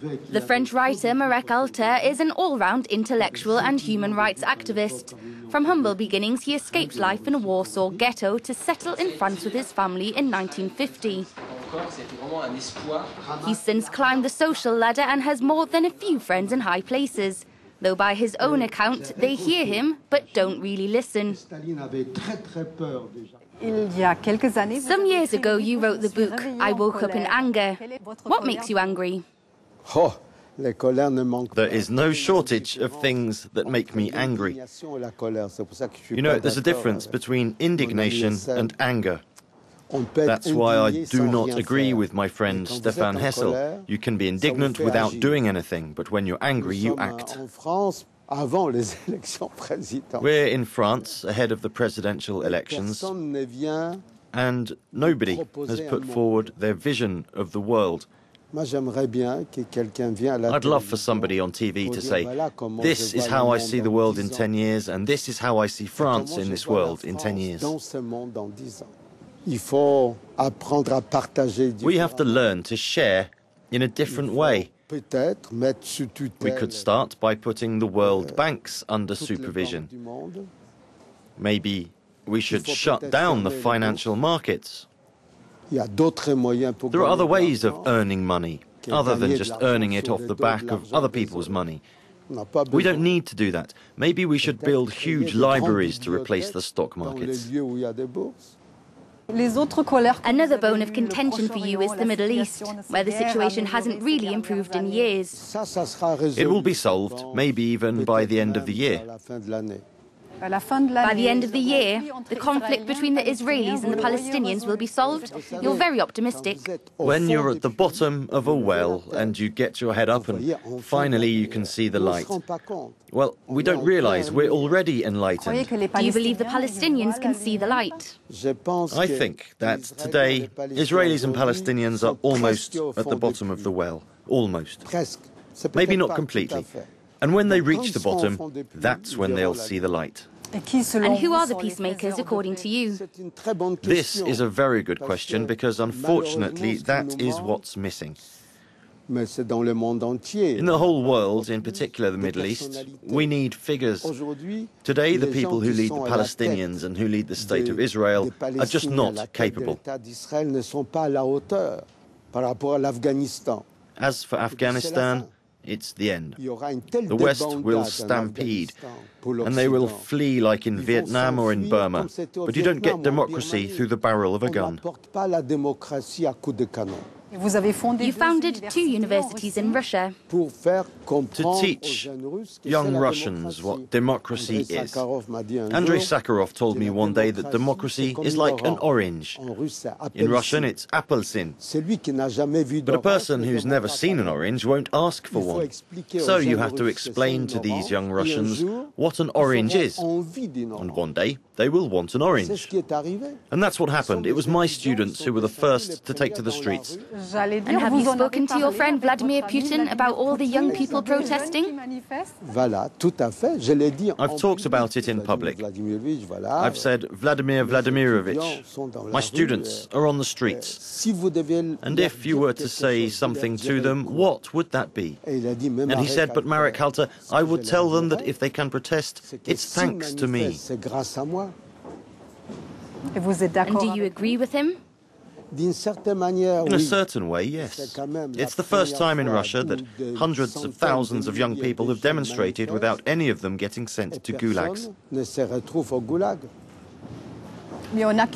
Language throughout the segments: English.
The French writer Marek Halter is an all-round intellectual and human rights activist. From humble beginnings, he escaped life in a Warsaw ghetto to settle in France with his family in 1950. He's since climbed the social ladder and has more than a few friends in high places. Though by his own account, they hear him but don't really listen. Some years ago, you wrote the book, I Woke Up in Anger. What makes you angry? There is no shortage of things that make me angry. You know, there's a difference between indignation and anger. That's why I do not agree with my friend Stéphane Hessel. You can be indignant without doing anything, but when you're angry, you act. We're in France, ahead of the presidential elections, and nobody has put forward their vision of the world. I'd love for somebody on TV to say, this is how I see the world in 10 years, and this is how I see France in this world in 10 years. We have to learn to share in a different way. We could start by putting the world banks under supervision. Maybe we should shut down the financial markets. There are other ways of earning money, other than just earning it off the back of other people's money. We don't need to do that. Maybe we should build huge libraries to replace the stock markets. Another bone of contention for you is the Middle East, where the situation hasn't really improved in years. It will be solved, maybe even by the end of the year. By the end of the year, the conflict between the Israelis and the Palestinians will be solved. You're very optimistic. When you're at the bottom of a well and you get your head up and finally you can see the light. Well, we don't realize we're already enlightened. Do you believe the Palestinians can see the light? I think that today Israelis and Palestinians are almost at the bottom of the well. Almost. Maybe not completely. And when they reach the bottom, that's when they'll see the light. And who are the peacemakers, according to you? This is a very good question, because unfortunately that is what's missing. In the whole world, in particular the Middle East, we need figures. Today, the people who lead the Palestinians and who lead the State of Israel are just not capable. As for Afghanistan, it's the end. The West will stampede, and they will flee like in Vietnam or in Burma. But you don't get democracy through the barrel of a gun. You founded 2 universities in Russia. To teach young Russians what democracy is. Andrei Sakharov told me one day that democracy is like an orange. In Russian, it's appelsin. But a person who's never seen an orange won't ask for one. So you have to explain to these young Russians what an orange is. And one day, they will want an orange. And that's what happened. It was my students who were the first to take to the streets. And have you spoken to your friend Vladimir Putin about all the young people protesting? I've talked about it in public. I've said, Vladimir Vladimirovich, my students are on the streets. And if you were to say something to them, what would that be? And he said, but Marek Halter, I would tell them that if they can protest, it's thanks to me. And do you agree with him? In a certain way, yes. It's the first time in Russia that hundreds of thousands of young people have demonstrated without any of them getting sent to gulags.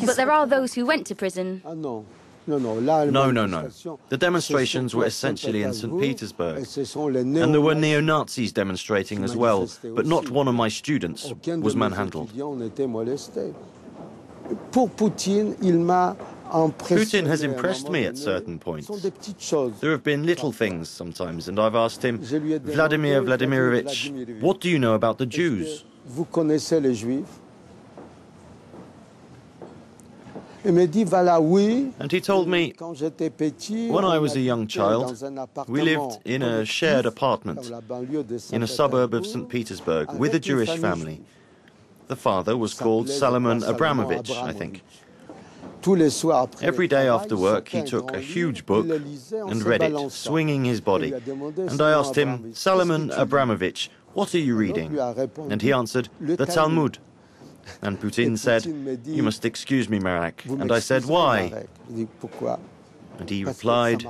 But there are those who went to prison. No. The demonstrations were essentially in St. Petersburg. And there were neo-Nazis demonstrating as well, but not one of my students was manhandled. Putin has impressed me at certain points. There have been little things sometimes, and I've asked him, Vladimir Vladimirovich, what do you know about the Jews? And he told me, when I was a young child, we lived in a shared apartment in a suburb of St. Petersburg with a Jewish family. The father was called Salomon Abramovich, I think. Every day after work, he took a huge book and read it, swinging his body. And I asked him, Salomon Abramovich, what are you reading? And he answered, the Talmud. And Putin said, you must excuse me, Marek. And I said, why? And he replied,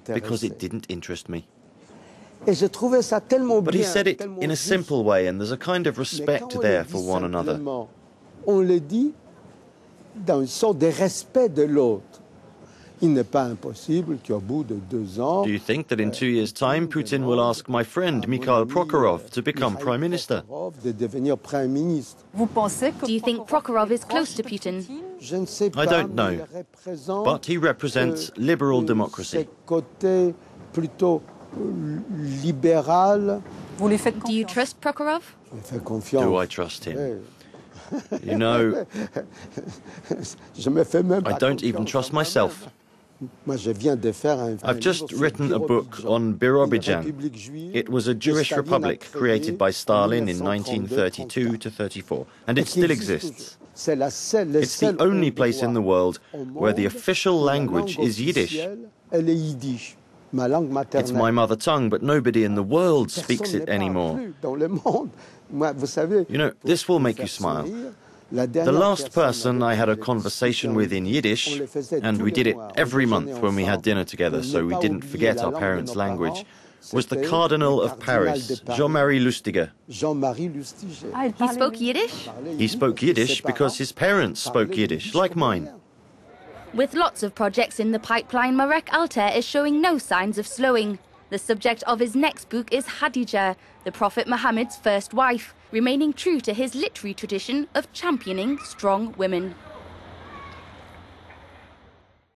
because it didn't interest me. But he said it in a simple way, and there's a kind of respect there for one another. Dans une sorte de respect de l'autre. Il n'est pas impossible qu'au bout de 2 ans... Do you think that in 2 years' time, Putin will ask my friend Mikhail Prokhorov to become Prime Minister? de devenir Prime Ministre? Do you think Prokhorov is close to Putin? Je ne sais pas, I don't know, but he represents liberal democracy. Côté plutôt libéral. Do you trust Prokhorov? Je fais confiance. Do I trust him? You know, I don't even trust myself. I've just written a book on Birobidzhan. It was a Jewish republic created by Stalin in 1932 to 34, and it still exists. It's the only place in the world where the official language is Yiddish. It's my mother tongue, but nobody in the world speaks it anymore. You know, this will make you smile. The last person I had a conversation with in Yiddish, and we did it every month when we had dinner together, so we didn't forget our parents' language, was the Cardinal of Paris, Jean-Marie Lustiger. He spoke Yiddish? He spoke Yiddish because his parents spoke Yiddish, like mine. With lots of projects in the pipeline, Marek Halter is showing no signs of slowing. The subject of his next book is Khadija, the Prophet Muhammad's first wife, remaining true to his literary tradition of championing strong women.